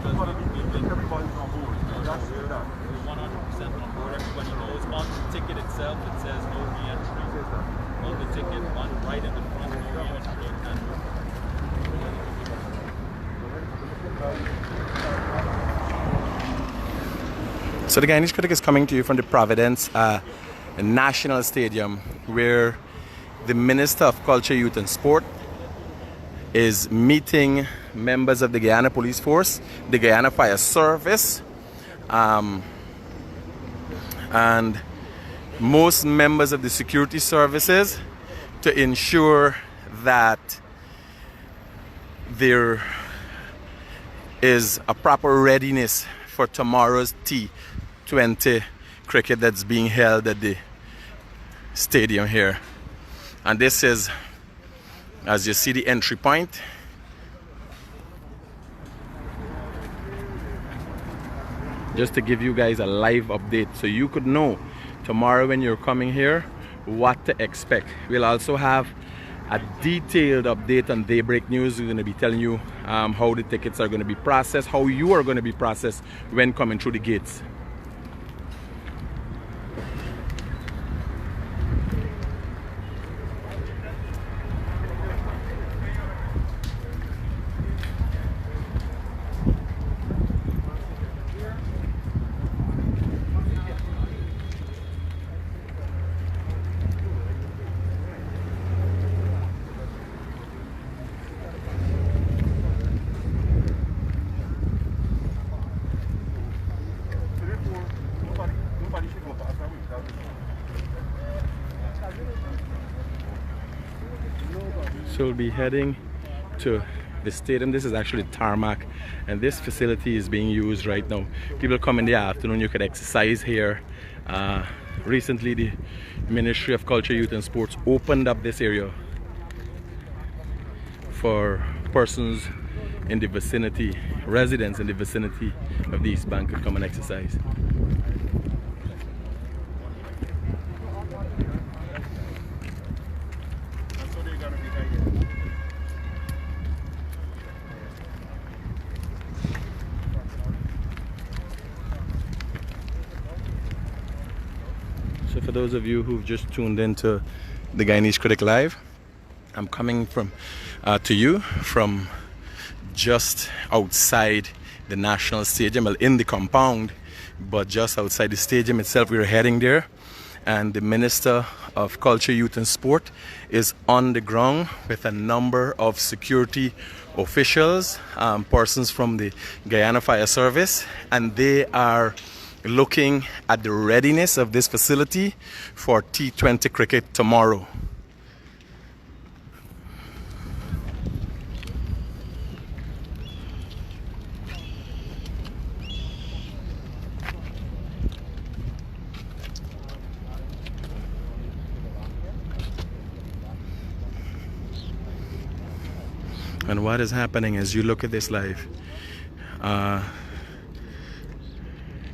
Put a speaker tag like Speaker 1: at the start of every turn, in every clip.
Speaker 1: Everybody's on board. That's
Speaker 2: We're 100% on board. Everybody knows. On the ticket itself, it says no re-entry. On the ticket, right in the front, no re-entry.
Speaker 3: So the Guyanese Critic is coming to you from the Providence National Stadium, where the Minister of Culture, Youth and Sport is meeting members of the Guyana Police Force, the Guyana Fire Service, and most members of the security services to ensure that there is a proper readiness for tomorrow's T20 cricket that's being held at the stadium here. And this is, as you see, the entry point. Just to give you guys a live update so you could know tomorrow when you're coming here what to expect. We'll also have a detailed update on Daybreak News. We're going to be telling you how the tickets are going to be processed, how you are going to be processed when coming through the gates. So we'll be heading to the stadium. This is actually tarmac, and this facility is being used right now. People come in the afternoon, you could exercise here. Recently the Ministry of Culture, Youth and Sports opened up this area for persons in the vicinity, residents in the vicinity of the East Bank could come and exercise. So for those of you who've just tuned into the Guyanese Critic Live, I'm coming to you from just outside the National Stadium, well, in the compound, but just outside the stadium itself. We're heading there, and the Minister of Culture, Youth and Sport is on the ground with a number of security officials, persons from the Guyana Fire Service, and they are looking at the readiness of this facility for T20 cricket tomorrow. And what is happening as you look at this live,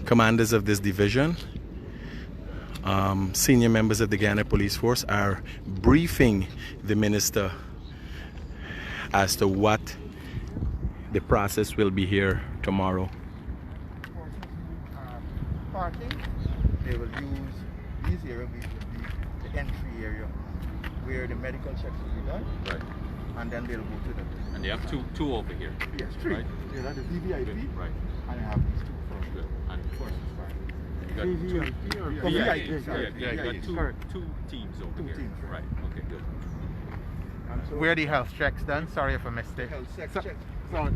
Speaker 3: commanders of this division, senior members of the Guyana Police Force are briefing the minister as to what the process will be here tomorrow.
Speaker 4: Parking, they will use these areas, the entry area, where the medical checks will be done.
Speaker 2: Right.
Speaker 4: And then they'll go to the...
Speaker 2: And they have two over here.
Speaker 4: Yes, three.
Speaker 2: Right?
Speaker 4: Yeah, that is VVIP.
Speaker 2: Right.
Speaker 4: And I have these two first.
Speaker 2: Good. And of course, you got
Speaker 4: VVIP or
Speaker 2: two,
Speaker 4: VIP?
Speaker 2: yeah, you got two teams over
Speaker 4: Two
Speaker 2: here.
Speaker 4: teams,
Speaker 2: Right. Okay, good.
Speaker 4: And so
Speaker 5: Where are the health checks done? Sorry if I missed it.
Speaker 4: health check,
Speaker 5: So,
Speaker 4: check.
Speaker 5: so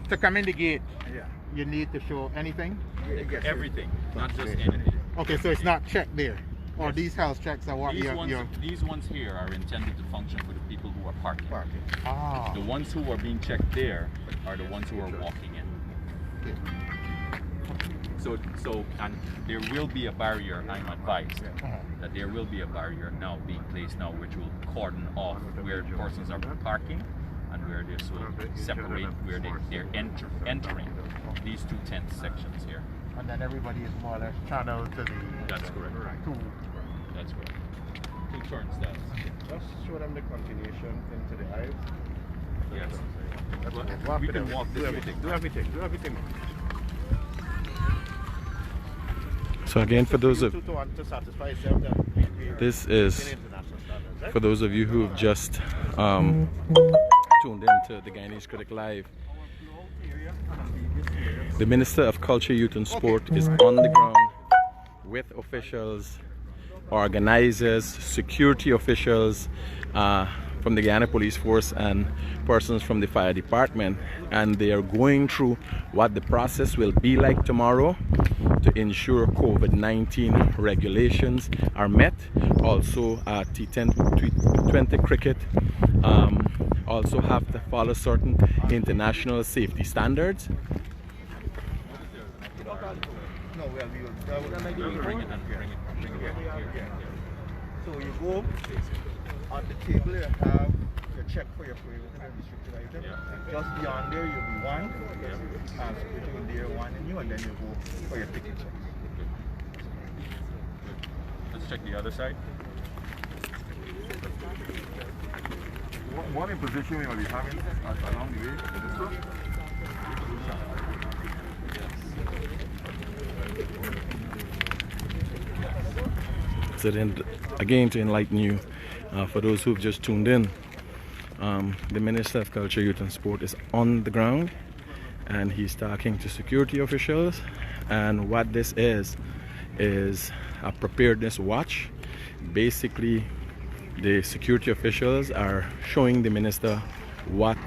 Speaker 5: to come in the gate,
Speaker 4: Yeah.
Speaker 5: you need to show anything?
Speaker 4: Yes,
Speaker 2: Everything, not just
Speaker 5: Okay.
Speaker 2: anything.
Speaker 5: Okay, so it's not checked there. Or these health checks are what
Speaker 2: These
Speaker 5: you're
Speaker 2: ones here are intended to function for the people who are parking.
Speaker 4: Parking.
Speaker 5: Ah.
Speaker 2: The ones who are being checked there are the ones who are walking in.
Speaker 5: Okay.
Speaker 2: So, and there will be a barrier, I'm advised,
Speaker 5: Uh-huh.
Speaker 2: that there will be a barrier now being placed now which will cordon off where persons are parking and where this will separate where they're entering these two tent sections here.
Speaker 5: And then everybody is more or less channeled to the...
Speaker 2: That's correct.
Speaker 5: to-
Speaker 2: That's correct. Two turnstiles.
Speaker 1: Just show them the continuation into the hive.
Speaker 2: Yes. We can walk this way.
Speaker 4: Do everything.
Speaker 3: So again, for those of
Speaker 4: to satisfy itself that
Speaker 3: this is
Speaker 4: international standards, right?
Speaker 3: for those of you who've just tuned into the Guyanese Critic Live. The Minister of Culture, Youth and Sport is on the ground with officials, organizers, security officials from the Guyana Police Force and persons from the fire department, and they are going through what the process will be like tomorrow to ensure COVID-19 regulations are met. Also T20 cricket also have to follow certain international safety standards.
Speaker 4: No, well, we will
Speaker 2: Bring it.
Speaker 4: So you go on the table, you have your check for your prohibited and restricted item. Just beyond there, you'll be one. Security will there one in you, and then you go for your ticket check.
Speaker 2: Let's check the other side.
Speaker 1: One imposition we will be having along the way for this one.
Speaker 3: So then, again, to enlighten you, for those who've just tuned in, the Minister of Culture, Youth and Sport is on the ground and he's talking to security officials, and what this is a preparedness watch. Basically, the security officials are showing the minister what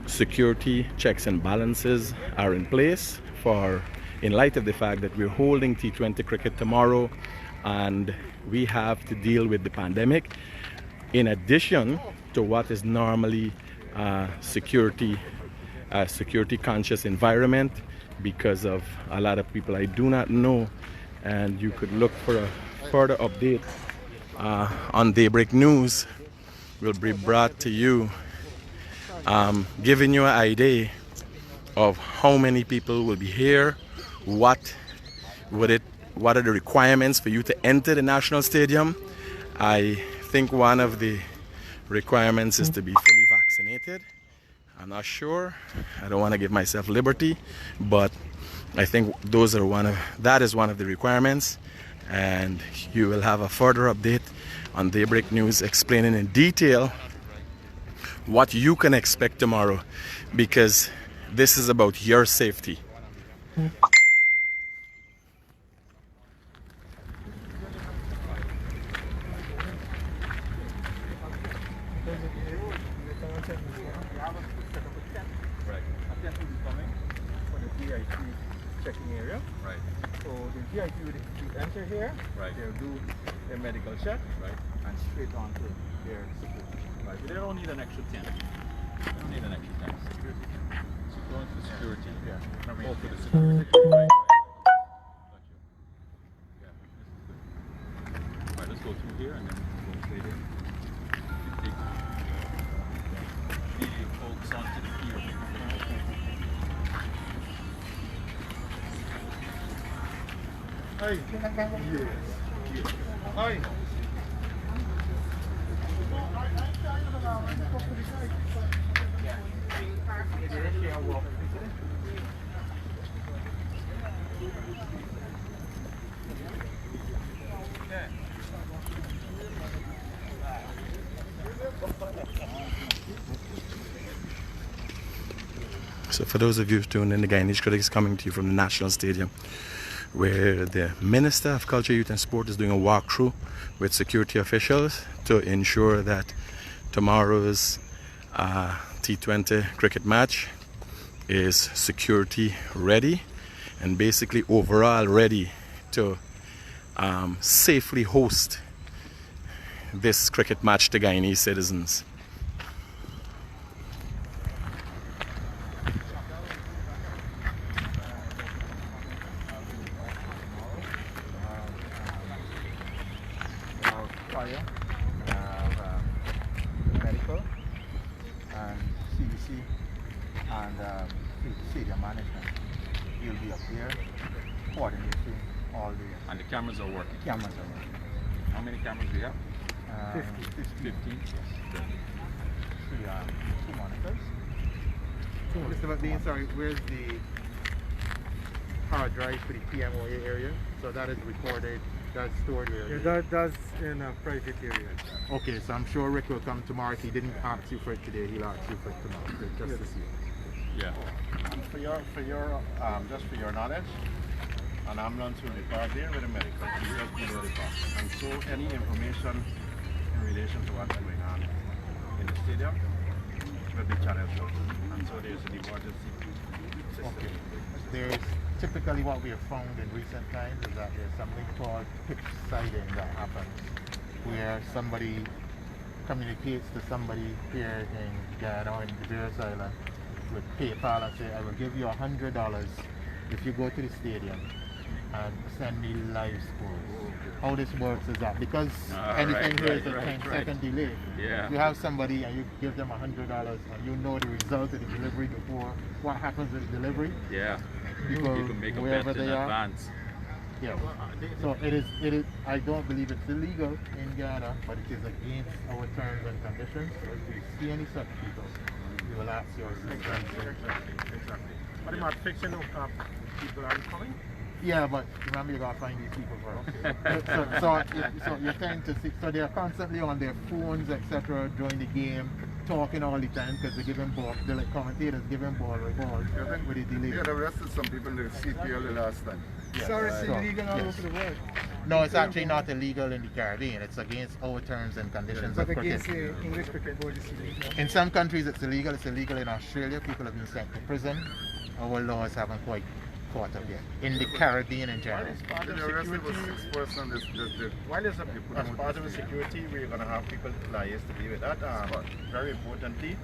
Speaker 3: security checks and balances are in place for, in light of the fact that we're holding T20 cricket tomorrow and we have to deal with the pandemic, in addition to what is normally security conscious environment, because of a lot of people I do not know. And you could look for a further update on Daybreak News. Will be brought to you, giving you an idea of how many people will be here, what are the requirements for you to enter the National Stadium. I think one of the requirements is to be fully vaccinated. I'm not sure. I don't want to give myself liberty, but I think that is one of the requirements. And you will have a further update on Daybreak News explaining in detail what you can expect tomorrow, because this is about your safety.
Speaker 2: Right.
Speaker 4: A tent will be coming for the VIP checking area.
Speaker 2: Right.
Speaker 4: So the VIP will enter here.
Speaker 2: Right.
Speaker 4: They'll do their medical check.
Speaker 2: Right.
Speaker 4: And straight on to their security.
Speaker 2: Right. They don't need an extra tent. They don't need an extra tent. Security tent. So going for the security.
Speaker 4: Yeah.
Speaker 2: Oh, for the security. Right. Got you. Yeah. This is good. All right. Let's go through here and then go straight in. Take the folks onto the field.
Speaker 4: Hey. Yes. Hi.
Speaker 3: So for those of you who tuned in, the Guyanese Critic is coming to you from the National Stadium, where the Minister of Culture, Youth and Sport is doing a walkthrough with security officials to ensure that tomorrow's T20 cricket match is security ready and basically overall ready to safely host this cricket match to Guyanese citizens.
Speaker 4: Fire, medical, and CDC, and stadium management. You'll be up here coordinating all the
Speaker 2: And the cameras are working.
Speaker 4: cameras. Are working.
Speaker 2: How many cameras do you have?
Speaker 4: 15.
Speaker 2: 15. Yes.
Speaker 4: actually 2 monitors. Mr. McLean, sorry, where's the hard drive for the PMOA area? So that is recorded, that's stored here.
Speaker 5: Yeah, that's in a private area.
Speaker 4: Okay, so I'm sure Rick will come tomorrow. If he didn't ask you for it today, he'll ask you for it tomorrow, just to see.
Speaker 2: Yeah.
Speaker 6: For your just for your knowledge, an ambulance will be parked there with a medical. You just below the park. And so any information in relation to what's going on in the stadium will be channeled to us. And so there's an emergency system.
Speaker 4: Okay. There's typically what we have found in recent times is that there's something called pitch siding that happens, where somebody communicates to somebody here in Guyana or in the various island with PayPal and say, I will give you $100 if you go to the stadium and send me live scores. How this works is that because anything here is a 10-second delay, you have somebody and you give them $100 and you know the result of the delivery before what happens with the delivery.
Speaker 2: Yeah.
Speaker 4: People,
Speaker 2: You can make a
Speaker 4: wherever
Speaker 2: bet in
Speaker 4: they are.
Speaker 2: advance.
Speaker 4: Yeah. So it is. I don't believe it's illegal in Guyana, but it is against our terms and conditions. So if you see any such people, you will ask your assistance.
Speaker 6: Exactly. But I'm not fixing people aren't coming.
Speaker 4: Yeah, but remember you gotta find these people first. so you're trying to see. So they're constantly on their phones, etc. during the game, talking all the time because they're giving ball. They're like commentators giving ball with a delay.
Speaker 1: You had arrested some people in the CPL the last time.
Speaker 4: Yes.
Speaker 5: So it's illegal all
Speaker 4: Yes.
Speaker 5: over the world.
Speaker 4: No, it's actually not illegal in the Caribbean. It's against our terms and conditions
Speaker 5: But
Speaker 4: of
Speaker 5: against
Speaker 4: cricket.
Speaker 5: the English Cricket Board, it's illegal.
Speaker 4: In some countries it's illegal. It's illegal in Australia. People have been sent to prison. Our laws haven't quite caught up yet. In the Caribbean in general.
Speaker 1: They arrested was 6 persons.
Speaker 6: While there's as part of the security, we're going to have people liaise to be with that. Very importantly,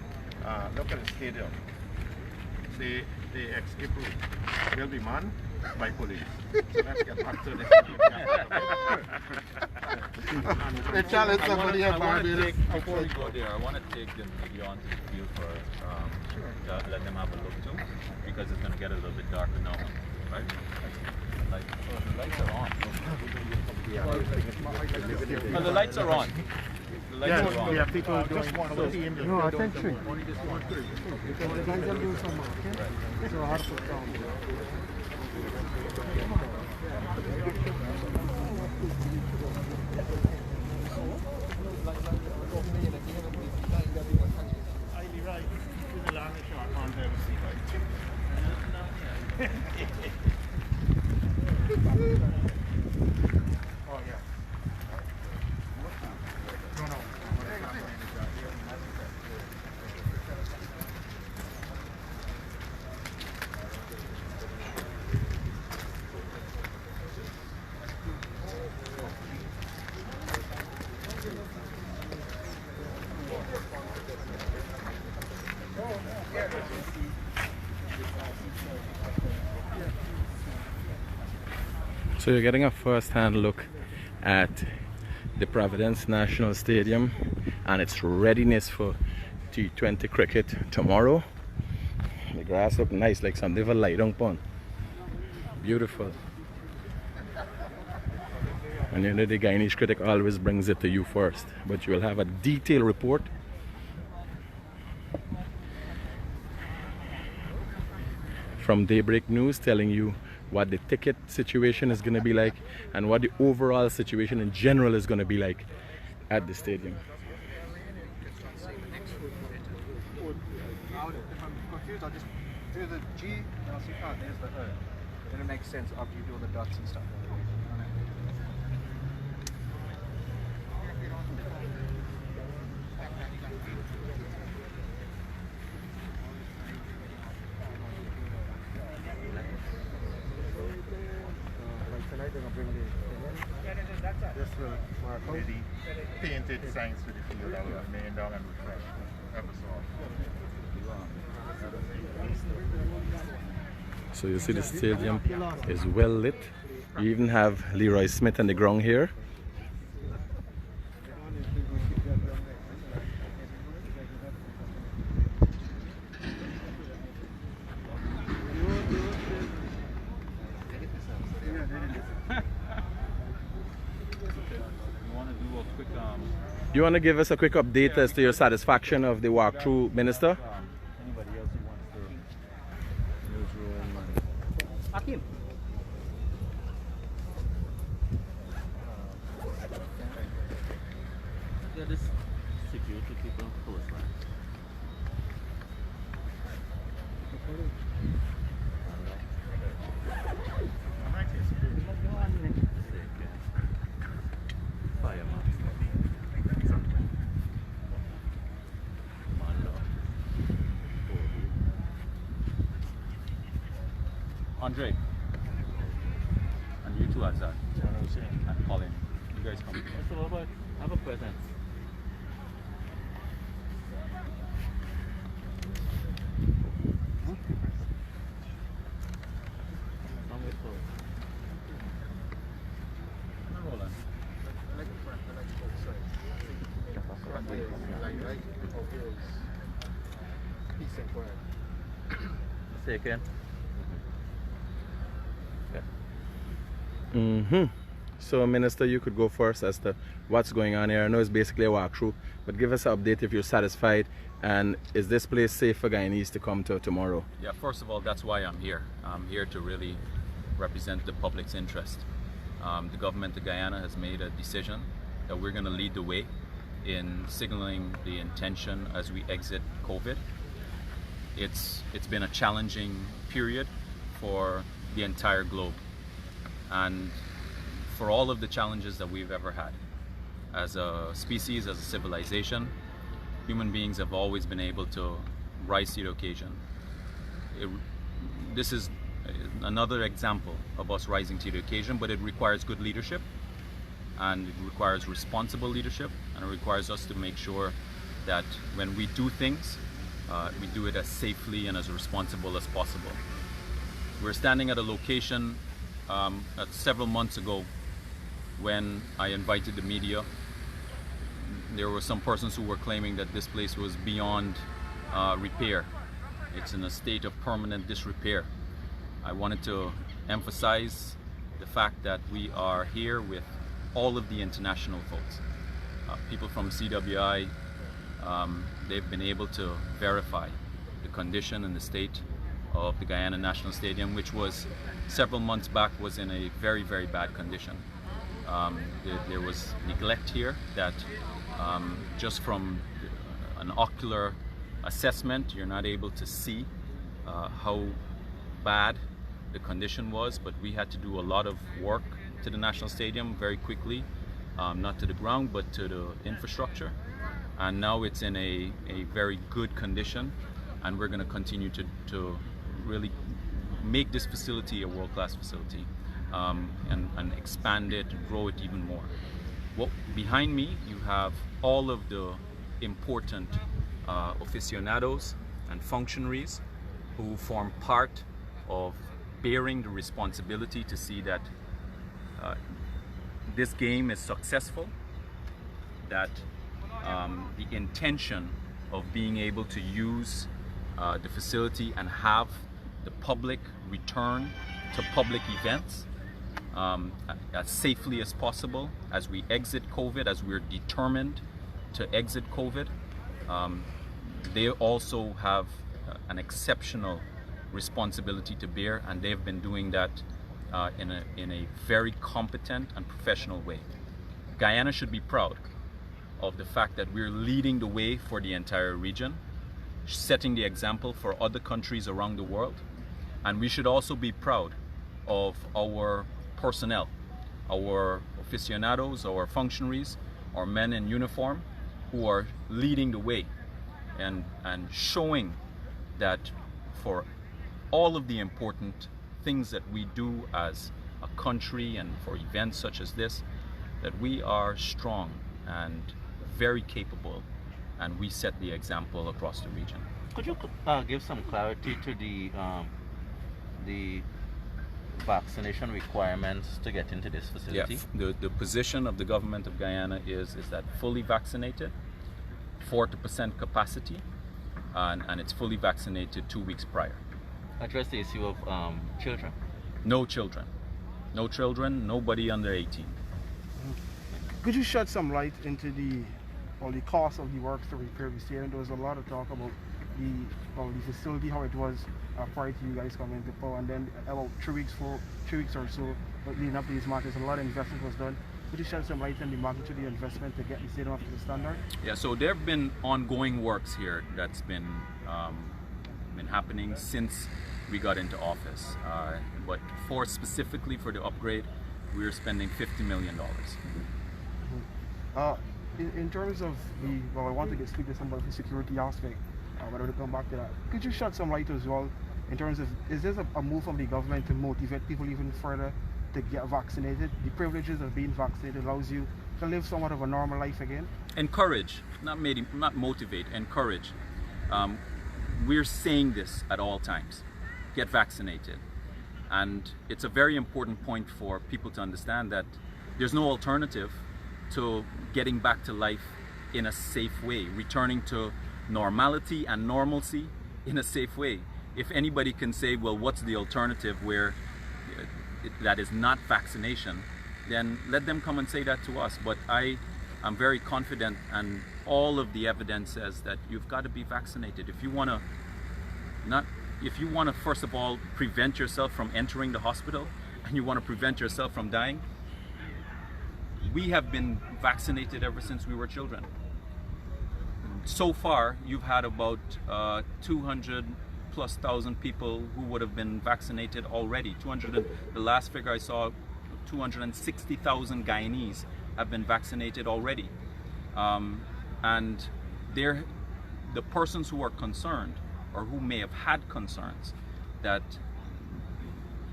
Speaker 6: look at the stadium. The escape route will be manned by police. So let's get back to this.
Speaker 4: They challenge somebody
Speaker 2: I
Speaker 4: up
Speaker 2: want to
Speaker 4: Barbados.
Speaker 2: take, before we go there, I want to take them maybe onto the field for let them have a look too, because it's going to get a little bit darker now, right? Like, the lights are on. Oh, the lights are on. The lights are on.
Speaker 4: We have people doing
Speaker 5: No, I think three. Because the guys are doing some marking. So hard to count.
Speaker 3: So you're getting a first-hand look at the Providence National Stadium and its readiness for T20 cricket tomorrow. The grass look nice, like something for lie down pond. Beautiful. And you know the Guyanese Critic always brings it to you first, but you will have a detailed report from Daybreak News telling you what the ticket situation is going to be like and what the overall situation in general is going to be like at the stadium.
Speaker 7: If I'm confused, I'll just do the G and I'll see, oh, there's the O. Then it makes sense after you do all the dots and stuff.
Speaker 5: Tonight they're going to bring the
Speaker 4: This will mark the painted signs to the field that will remain down and refresh ever so often.
Speaker 3: So you see the stadium is well lit. You even have Leroy Smith on the ground here.
Speaker 2: You want to do a quick
Speaker 3: You want to give us a quick update as to your satisfaction of the walkthrough, Minister?
Speaker 4: Anybody else who wants to newsroom and
Speaker 7: Hakim.
Speaker 2: Yeah, this security people close, right? Andre, and you too, Azad, and Colin, you guys come. So, I have a present. Roland. Say again.
Speaker 3: So, Minister, you could go first as to what's going on here. I know it's basically a walkthrough, but give us an update if you're satisfied. And is this place safe for Guyanese to come to tomorrow?
Speaker 2: Yeah, first of all, that's why I'm here. I'm here to really represent the public's interest. The government of Guyana has made a decision that we're going to lead the way in signaling the intention as we exit COVID. It's been a challenging period for the entire globe, and for all of the challenges that we've ever had as a species, as a civilization, human beings have always been able to rise to the occasion. This is another example of us rising to the occasion, but it requires good leadership, and it requires responsible leadership, and it requires us to make sure that when we do things, we do it as safely and as responsible as possible. We're standing at a location several months ago when I invited the media. There were some persons who were claiming that this place was beyond repair. It's in a state of permanent disrepair. I wanted to emphasize the fact that we are here with all of the international folks. People from CWI, they've been able to verify the condition and the state of the Guyana National Stadium, which was several months back was in a very, very bad condition. There was neglect here that just from an ocular assessment, you're not able to see how bad the condition was, but we had to do a lot of work to the National Stadium very quickly, not to the ground, but to the infrastructure. And now it's in a very good condition, and we're going to continue to really make this facility a world-class facility, and expand it and grow it even more. Behind me, you have all of the important aficionados and functionaries who form part of bearing the responsibility to see that this game is successful, that the intention of being able to use the facility and have the public return to public events as safely as possible as we exit COVID, as we're determined to exit COVID. They also have an exceptional responsibility to bear, and they've been doing that in a very competent and professional way. Guyana should be proud of the fact that we're leading the way for the entire region, setting the example for other countries around the world. And we should also be proud of our personnel, our aficionados, our functionaries, our men in uniform who are leading the way and showing that for all of the important things that we do as a country and for events such as this, that we are strong and very capable, and we set the example across the region.
Speaker 8: Could you give some clarity to the vaccination requirements to get into this facility?
Speaker 2: Yeah, the position of the government of Guyana is that fully vaccinated, 40% capacity, and it's fully vaccinated 2 weeks prior.
Speaker 8: Address the issue of children.
Speaker 2: No children. No children, nobody under 18.
Speaker 9: Could you shed some light into the
Speaker 5: the cost of the works to repair the stadium. There was a lot of talk about the facility, how it was prior to you guys coming into power, and then about 3 weeks or so leading up to these matches, a lot of investment was done. Could you shed some light on the magnitude of the investment to get the stadium up to the standard?
Speaker 2: Yeah, so there have been ongoing works here that's been happening since we got into office. But specifically for the upgrade, we're spending $50 million.
Speaker 5: In terms of I want to speak to some of the security aspect, but I will come back to that. Could you shed some light as well in terms of, is this a move from the government to motivate people even further to get vaccinated? The privileges of being vaccinated allows you to live somewhat of a normal life again?
Speaker 2: Encourage, not motivate, encourage. We're saying this at all times. Get vaccinated. And it's a very important point for people to understand that there's no alternative to getting back to life in a safe way, returning to normality and normalcy in a safe way. If anybody can say, well, what's the alternative where that is not vaccination, then let them come and say that to us. But I am very confident, and all of the evidence says that you've got to be vaccinated. If you want to first of all prevent yourself from entering the hospital, and you want to prevent yourself from dying, we have been vaccinated ever since we were children. So far, you've had about 200,000+ people who would have been vaccinated already. The last figure I saw, 260,000 Guyanese have been vaccinated already. And the persons who are concerned, or who may have had concerns that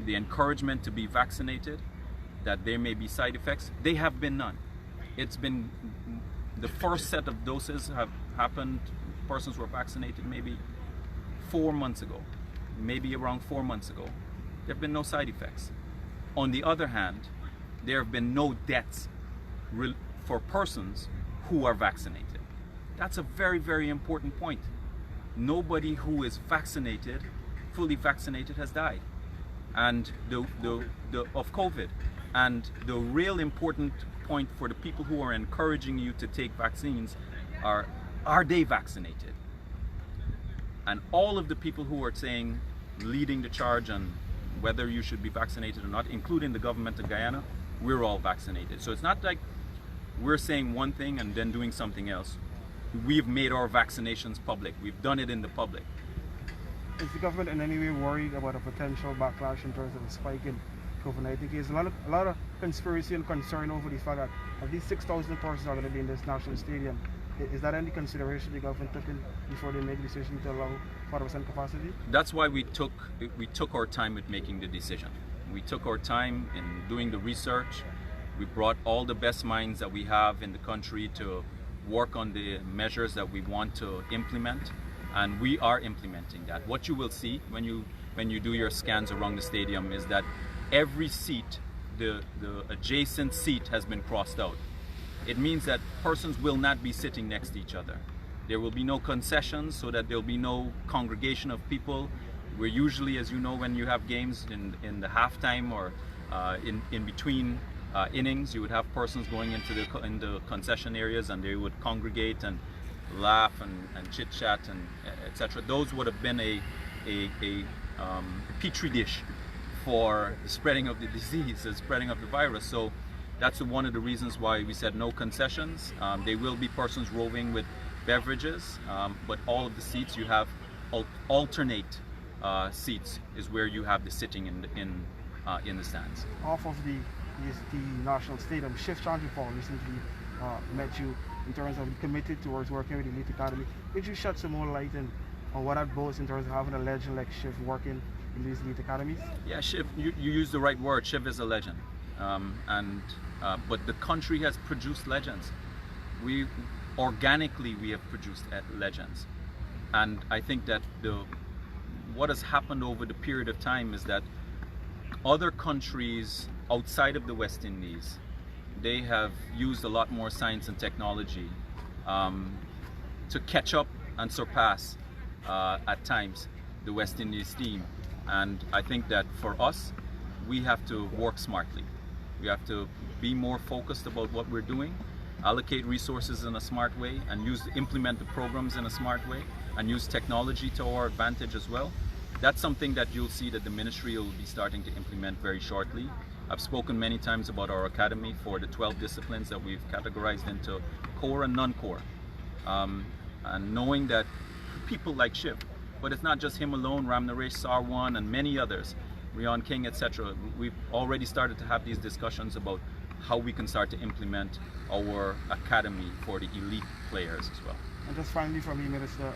Speaker 2: the encouragement to be vaccinated, that there may be side effects, they have been none. It's been, the first set of doses have happened, persons were vaccinated maybe 4 months ago, maybe around 4 months ago. There have been no side effects. On the other hand, there have been no deaths for persons who are vaccinated. That's a very, very important point. Nobody who is vaccinated, fully vaccinated, has died of COVID. And the real important point for the people who are encouraging you to take vaccines are they vaccinated? And all of the people who are saying, leading the charge on whether you should be vaccinated or not, including the government of Guyana, we're all vaccinated. So it's not like we're saying one thing and then doing something else. We've made our vaccinations public. We've done it in the public.
Speaker 5: Is the government in any way worried about a potential backlash in terms of a spike in COVID-19 cases? A lot of conspiracy and concern over the fact that at least 6,000 persons are going to be in this national stadium. Is that any consideration the government took in before they made the decision to allow 40% capacity?
Speaker 2: That's why we took our time with making the decision. We took our time in doing the research. We brought all the best minds that we have in the country to work on the measures that we want to implement, and we are implementing that. What you will see when you do your scans around the stadium is that every seat, the adjacent seat, has been crossed out. It means that persons will not be sitting next to each other. There will be no concessions, so that there will be no congregation of people. We're usually, as you know, when you have games in the halftime or in between innings, you would have persons going into the concession areas, and they would congregate and laugh and chit chat and etc. Those would have been a petri dish for the spreading of the disease, the spreading of the virus. So that's one of the reasons why we said no concessions. There will be persons roving with beverages, but all of the seats you have alternate seats is where you have the sitting in the stands.
Speaker 5: Off of the national stadium, Chief Chantripal recently met you in terms of committed towards working with the Elite Academy. Could you shed some more light on what that bodes in terms of having a legend like Chief working in these Elite Academies?
Speaker 2: Yeah, Chief, you used the right word. Chief is a legend. But the country has produced legends. Organically we have produced legends. And I think that what has happened over the period of time is that other countries outside of the West Indies, they have used a lot more science and technology to catch up and surpass at times the West Indies team. And I think that for us, we have to work smartly. We have to be more focused about what we're doing. allocate resources in a smart way and implement the programs in a smart way and use technology to our advantage as well. That's something that you'll see that the ministry will be starting to implement very shortly. I've spoken many times about our academy for the 12 disciplines that we've categorized into core and non-core. And knowing that people like Shiv, but it's not just him alone, Ram Naresh, Sarwan and many others, Rion King, etc. We've already started to have these discussions about how we can start to implement our academy for the elite players as well.
Speaker 5: And just finally from me, Minister,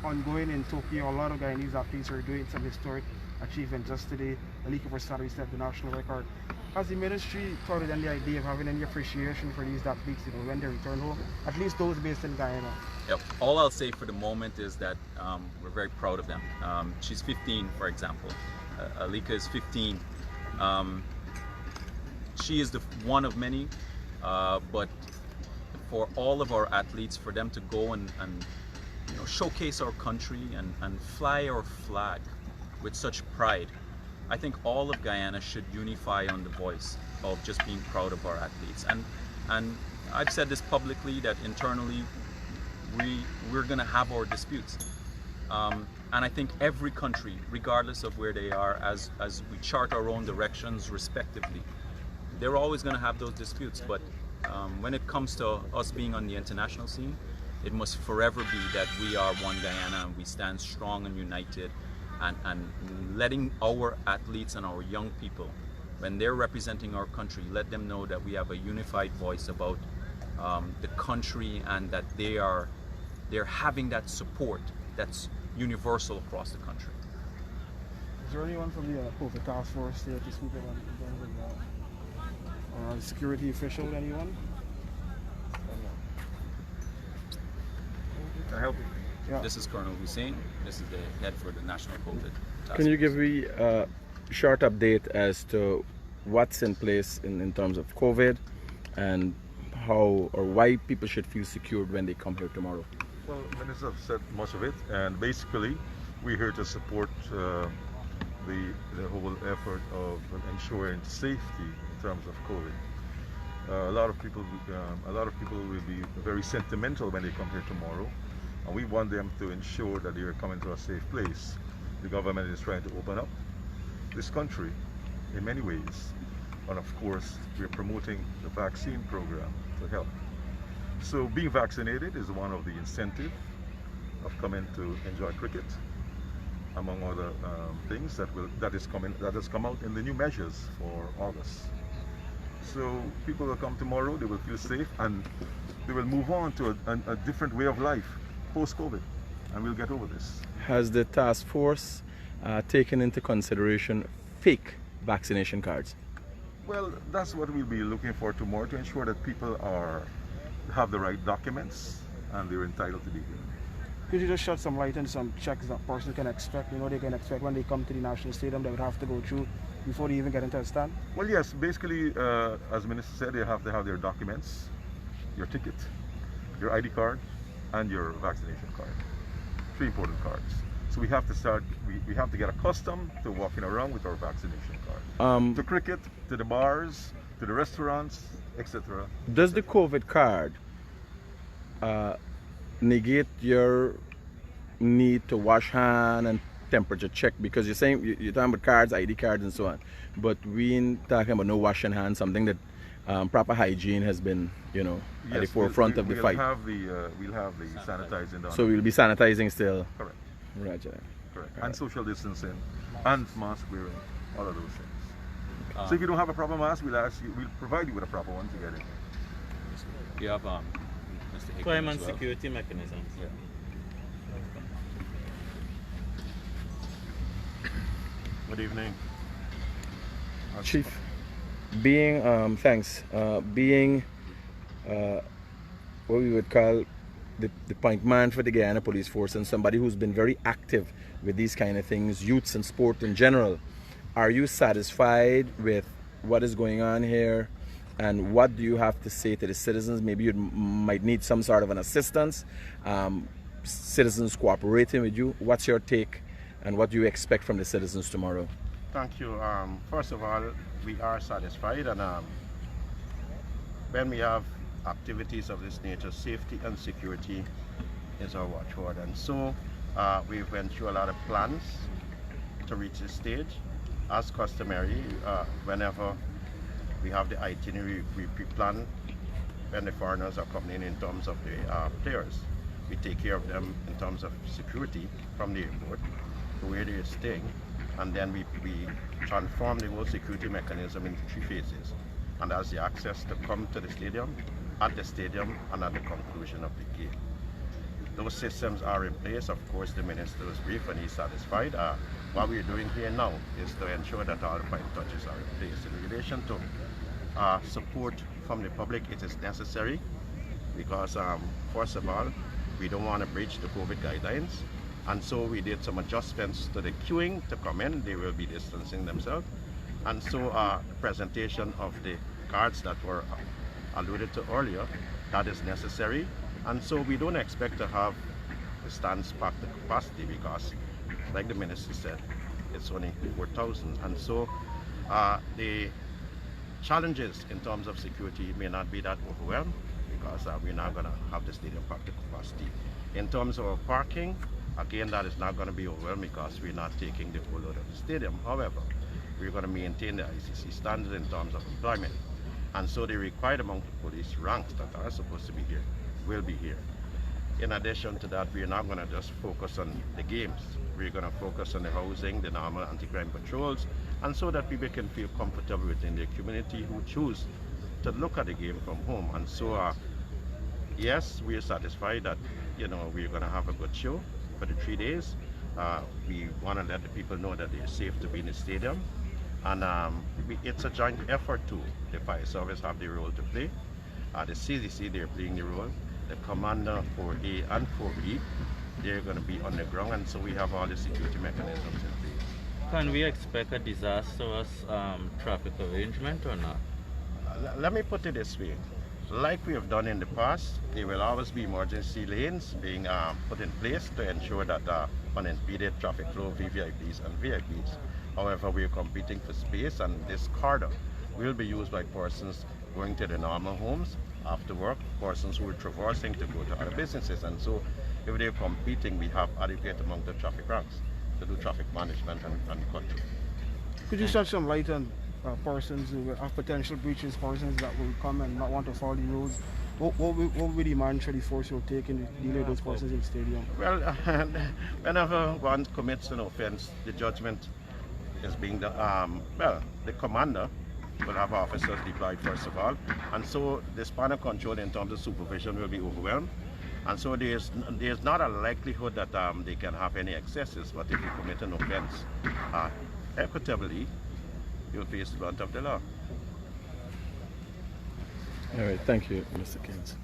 Speaker 5: ongoing in Tokyo, a lot of Guyanese athletes are doing some historic achievement. Just today, Alika Versari set the national record. Has the ministry thought of the idea of having any appreciation for these athletes, when they return home, at least those based in Guyana?
Speaker 2: Yep. All I'll say for the moment is that we're very proud of them. She's 15, for example. Alika is 15. She is one of many, but for all of our athletes, for them to go and showcase our country and fly our flag with such pride, I think all of Guyana should unify on the voice of just being proud of our athletes. And I've said this publicly that internally we're going to have our disputes. And I think every country, regardless of where they are, as we chart our own directions respectively, they're always going to have those disputes. But when it comes to us being on the international scene, it must forever be that we are one Guyana and we stand strong and united, and letting our athletes and our young people, when they're representing our country, let them know that we have a unified voice about the country and that they're having that support that's universal across the country.
Speaker 5: Is there anyone from the COVID task force there to speak about in terms of security official, anyone?
Speaker 1: Can I help you?
Speaker 5: Yeah.
Speaker 2: This is Colonel Hussein. This is the head for the National COVID Task
Speaker 3: Can you
Speaker 2: Force.
Speaker 3: give me a short update as to what's in place in terms of COVID and how or why people should feel secured when they come here tomorrow?
Speaker 9: Well, Minister said much of it, and basically we're here to support the whole effort of ensuring safety in terms of COVID. A lot of people will be very sentimental when they come here tomorrow, and we want them to ensure that they are coming to a safe place. The government is trying to open up this country in many ways, and of course we're promoting the vaccine program to help. So being vaccinated is one of the incentives of coming to enjoy cricket, among other things that has come out in the new measures for August. So people will come tomorrow, they will feel safe, and they will move on to a different way of life post-COVID, and we'll get over this.
Speaker 3: Has the task force taken into consideration fake vaccination cards?
Speaker 9: Well, that's what we'll be looking for tomorrow, to ensure that people have the right documents and they're entitled to be here.
Speaker 5: Could you just shed some light on some checks that person can expect? They can expect when they come to the National Stadium, they would have to go through before they even get into the stand?
Speaker 9: Well, yes, basically, as the Minister said, they have to have their documents, your ticket, your ID card, and your vaccination card. 3 important cards. So we have to get accustomed to walking around with our vaccination card. To cricket, to the bars, to the restaurants, etc.
Speaker 3: Does the COVID card negate your need to wash hand and temperature check? Because you're saying you're talking about cards, ID cards, and so on, but we ain't talking about no washing hands. Something that proper hygiene has been, at the forefront of the fight.
Speaker 9: We'll have the sanitizing done.
Speaker 3: So we'll be sanitizing still.
Speaker 9: Correct.
Speaker 3: Roger.
Speaker 9: Correct. And social distancing, and mask wearing, all of those things. So if you don't have a proper mask, we'll provide you with a proper one to get in.
Speaker 2: You have Mr. Hickman
Speaker 8: Crime
Speaker 2: as
Speaker 8: and
Speaker 2: well.
Speaker 8: security mechanisms.
Speaker 2: Yeah.
Speaker 6: Good evening.
Speaker 3: Chief, being being what we would call the point man for the Guyana Police Force, and somebody who's been very active with these kind of things, youths and sport in general, are you satisfied with what is going on here, and what do you have to say to the citizens? Maybe you might need some sort of an assistance, citizens cooperating with you. What's your take, and what do you expect from the citizens tomorrow?
Speaker 6: Thank you. First of all, we are satisfied, and when we have activities of this nature, safety and security is our watchword. And so we've went through a lot of plans to reach this stage. As customary, whenever we have the itinerary, we pre-plan when the foreigners are coming in terms of the players. We take care of them in terms of security from the airport to where they're staying, and then we transform the whole security mechanism into 3 phases. And that's the access to come to the stadium, at the stadium, and at the conclusion of the game. Those systems are in place. Of course, the minister is briefed and he's satisfied. What we're doing here now is to ensure that all the fine touches are in place. In relation to support from the public, it is necessary because, first of all, we don't want to breach the COVID guidelines. And so we did some adjustments to the queuing to come in. They will be distancing themselves. And so presentation of the cards that were alluded to earlier, that is necessary. And so we don't expect to have the stands packed to capacity because, like the minister said, it's only 4,000. And so the challenges in terms of security may not be that overwhelmed because we're not going to have the stadium packed to capacity. In terms of our parking, again, that is not going to be overwhelmed because we're not taking the full load of the stadium. However, we're going to maintain the ICC standards in terms of employment. And so the required amount of police ranks that are supposed to be here will be here. In addition to that, we're not going to just focus on the games. We're going to focus on the housing, the normal anti-crime patrols, and so that people can feel comfortable within their community who choose to look at the game from home. And so, yes, we are satisfied that, you know, we're going to have a good show for the 3 days. We want to let the people know that they're safe to be in the stadium. And it's a joint effort too. The fire service have the role to play. The CDC, they're playing the role. The commander 4A and 4B, they're going to be on the ground, and so we have all the security mechanisms in place.
Speaker 8: Can we expect a disastrous traffic arrangement or not?
Speaker 6: Let me put it this way. Like we have done in the past, there will always be emergency lanes being put in place to ensure that unimpeded traffic flow, VVIPs and VIPs. However, we are competing for space, and this corridor will be used by persons going to the normal homes after work, persons who are traversing to go to other businesses. And so if they're competing, we have adequate amount of traffic ranks to do traffic management and control.
Speaker 5: Could you shed some light on persons who have potential breaches, persons that will come and not want to follow the rules? What will the mandatory force you'll take in dealing with those persons in the stadium?
Speaker 6: Well, whenever one commits an offense, the judgment is being done. Well, the commander will have officers deployed first of all, and so the span of control in terms of supervision will be overwhelmed, and so there's not a likelihood that they can have any excesses. But if you commit an offense equitably, you'll face the brunt of the law.
Speaker 3: All right, thank you, Mr. Keynes.